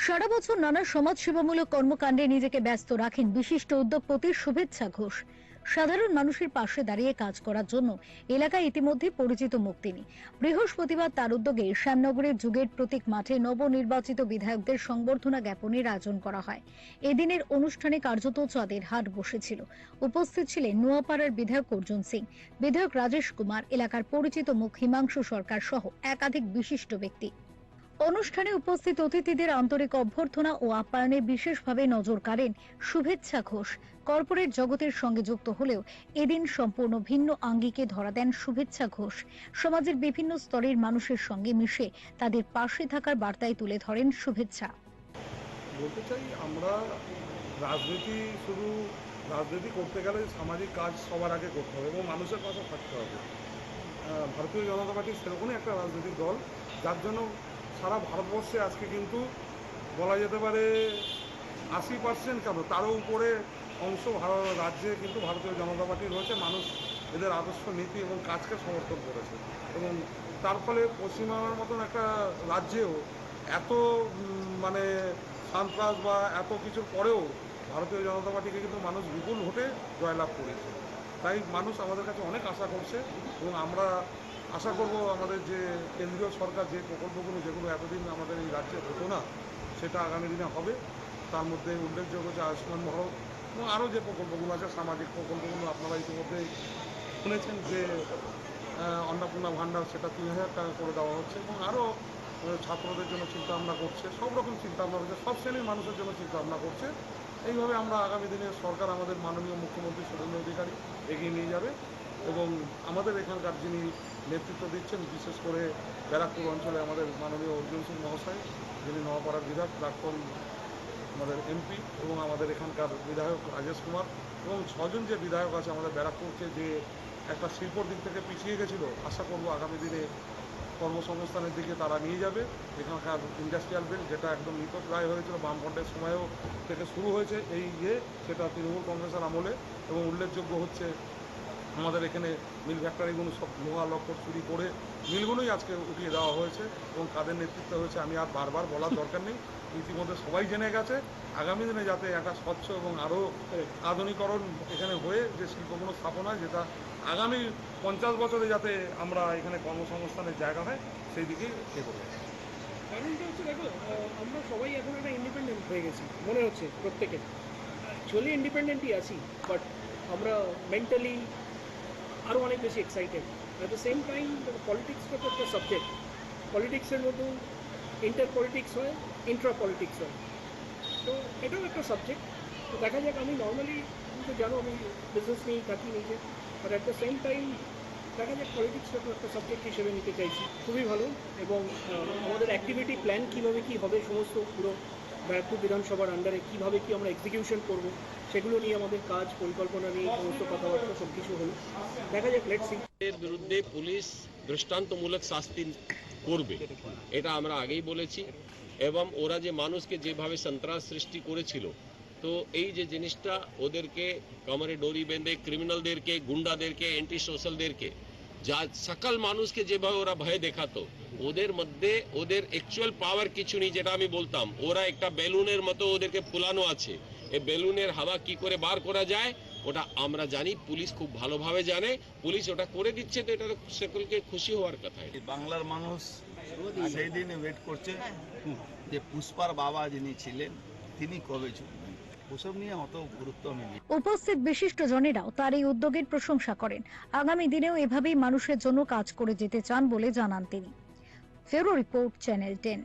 সারা বছর নানা সমাজ সেবামূলক কর্মকাণ্ডে নিজেকে ব্যস্ত রাখেন বিশিষ্ট উদ্যোগপতি শুভেচ্ছা ঘোষ। সাধারণ মানুষের পাশে দাঁড়িয়ে কাজ করার জন্য এলাকায় ইতিমধ্যে পরিচিত মুখ তিনি। বৃহস্পতিবার তার উদ্যোগে শ্যামনগরের যুগের প্রতীক মাঠে নবনির্বাচিত বিধায়কদের সংবর্ধনা জ্ঞাপনের আয়োজন করা হয়। এদিনের অনুষ্ঠানে কার্যত চাঁদের হাট বসেছিল। উপস্থিত ছিলেন নোয়াপাড়ার বিধায়ক অর্জুন সিং, বিধায়ক রাজেশ কুমার, এলাকার পরিচিত মুখ হিমাংশু সরকার সহ একাধিক বিশিষ্ট ব্যক্তি। অনুষ্ঠানে উপস্থিত অতিথিদের আন্তরিক অভ্যর্থনা ও আপ্যায়নে বিশেষভাবে নজর কাড়েন শুভেচ্ছা ঘোষ। কর্পোরেট জগতের সঙ্গে যুক্ত হলেও এদিন সম্পূর্ণ ভিন্ন আঙ্গিকে ধরা দেন শুভেচ্ছা ঘোষ। সমাজের বিভিন্ন স্তরের মানুষের সঙ্গে মিশে তাদের পাশে থাকার বার্তায় তুলে ধরেন শুভেচ্ছা। বলতে চাই, আমরা রাজনীতি করতে গেলে সামাজিক কাজ সবার আগে করতে হবে এবং মানুষের পাশে থাকতে হবে। ভারতীয় জনতা পার্টি সেরকমই একটা রাজনৈতিক দল, যার জন্য সারা ভারতবর্ষে আজকে কিন্তু বলা যেতে পারে 80% কেন তারও উপরে অংশ রাজ্যে কিন্তু ভারতীয় জনতা পার্টি রয়েছে। মানুষ এদের আদর্শ, নীতি এবং কাজকে সমর্থন করেছে এবং তার ফলে পশ্চিমবাংলার মতন একটা রাজ্যেও এত মানে সন্ত্রাস বা এত কিছুর পরেও ভারতীয় জনতা পার্টিকে কিন্তু মানুষ বিপুল ভোটে জয়লাভ করেছে। তাই মানুষ আমাদের কাছে অনেক আশা করছে এবং আমরা আশা করব আমাদের যে কেন্দ্রীয় সরকার যে প্রকল্পগুলো, যেগুলো এতদিন আমাদের এই রাজ্যে হতো না, সেটা আগামী দিনে হবে। তার মধ্যে উল্লেখযোগ্য যে আয়ুষ্মান ভারত এবং আরও যে প্রকল্পগুলো আছে, সামাজিক প্রকল্পগুলো আপনারা ইতিমধ্যেই শুনেছেন যে অন্নপূর্ণা ভাণ্ডার, সেটা 3000 টাকা করে দেওয়া হচ্ছে এবং আরও ছাত্রদের জন্য চিন্তাভাবনা করছে। সব রকম চিন্তাভাবনা করছে, সব শ্রেণীর মানুষের জন্য চিন্তাভাবনা করছে। এইভাবে আমরা আগামী দিনে সরকার, আমাদের মাননীয় মুখ্যমন্ত্রী শুভেন্দু অধিকারী এগিয়ে নিয়ে যাবে এবং আমাদের এখানকার যিনি নেতৃত্ব দিচ্ছেন, বিশেষ করে ব্যারাকপুর অঞ্চলে আমাদের মাননীয় অর্জুন সিং মহাশয়, যিনি নোয়াপাড়ার বিধায়ক, প্রাক্তন আমাদের এমপি, এবং আমাদের এখানকার বিধায়ক রাজেশ কুমার এবং 6 জন যে বিধায়ক আছে আমাদের ব্যারাকপুরকে, যে একটা শিল্পর দিক থেকে পিছিয়ে গেছিলো, আশা করব আগামী দিনে কর্মসংস্থানের দিকে তারা নিয়ে যাবে। এখানকার ইন্ডাস্ট্রিয়াল বিল, যেটা একদম নিতপ্রায় হয়েছিল বামফ্রন্টের সময়ও থেকে শুরু হয়েছে এই সেটা তৃণমূল কংগ্রেসের আমলে, এবং উল্লেখযোগ্য হচ্ছে আমাদের এখানে মিল ফ্যাক্টরিগুলো সব লোহা লক্কর চুরি করে মিলগুলোই আজকে উঠিয়ে দেওয়া হয়েছে এবং কাদের নেতৃত্বে হয়েছে আমি আর বারবার বলার দরকার নেই, ইতিমধ্যে সবাই জেনে গেছে। আগামী দিনে যাতে একটা স্বচ্ছ এবং আরও আধুনিকরণ এখানে হয়ে যে শিল্পগুলো স্থাপন হয়, যেটা আগামী 50 বছরে যাতে আমরা এখানে কর্মসংস্থানের জায়গা হয়, সেই দিকেই এগোবে। কারণটা হচ্ছে, দেখো, আমরা সবাই এখন একটা ইন্ডিপেন্ডেন্ট হয়ে গেছি মনে হচ্ছে প্রত্যেকের। অ্যাকচুয়ালি ইন্ডিপেন্ডেন্টই আছি, বাট আমরা মেন্টালি আরও অনেক বেশি excited. At the same time পলিটিক্সটা তো একটা সাবজেক্ট। পলিটিক্সের মতো ইন্টার পলিটিক্স হয়, ইন্ট্রা পলিটিক্স হয়, তো এটাও একটা সাবজেক্ট। তো দেখা যাক। আমি নর্মালি, তুমি তো জানো, আমি বিজনেস নিয়েই থাকি নিজে, but at the same time দেখা যাক পলিটিক্সটা তো একটা সাবজেক্ট হিসেবে নিতে চাইছি। খুবই ভালো। এবং আমাদের অ্যাক্টিভিটি প্ল্যান কীভাবে কী হবে, সমস্ত পুরো ব্যারাকপুর বিধানসভার আন্ডারে কীভাবে কী আমরা এক্সিকিউশন করব, সেগুলো নিয়ে আমাদের কাজ পরিকল্পনা নিয়ে সমস্ত কথাবার্তা সব কিছু হলো। দেখা যাক, লেটস সি। এর বিরুদ্ধে পুলিশ দৃষ্টান্তমূলক শাস্তি করবে, এটা আমরা আগেই বলেছি। এবং ওরা যে মানুষকে যেভাবে সন্ত্রাস সৃষ্টি করেছিল, তো এই যে জিনিসটা ওদেরকে কামারে ডোরি বেঁধে ক্রিমিনালদেরকে, গুন্ডাদেরকে, অ্যান্টি সোশ্যালদেরকে, যা সকল মানুষকে যেভাবে ওরা ভয় দেখাতো, ওদের মধ্যে ওদের অ্যাকচুয়াল পাওয়ার কিছু নেই। যেটা আমি বলতাম, ওরা একটা বেলুনের মতো ওদেরকে ফুলানো আছে। এই বেলুনের হাওয়া কি করে বার করা যায় ওটা আমরা জানি, পুলিশ খুব ভালোভাবে জানে। পুলিশ ওটা করে দিচ্ছে, তো এটা সকলকে খুশি হওয়ার কথা। বাংলার মানুষ সেই দিনে ওয়েট করছে যে পুষ্পার বাবা যিনি ছিলেন তিনি কবে চলবেন। ওসব নিয়ে অত গুরুত্ব নেই। উপস্থিত বিশিষ্ট জনেরাও তার এই উদ্যোগের প্রশংসা করেন। আগামী দিনেও এভাবেই মানুষের জন্য কাজ করে যেতে চান বলে জানান তিনি। ফেরো রিপোর্ট, চ্যানেল 10।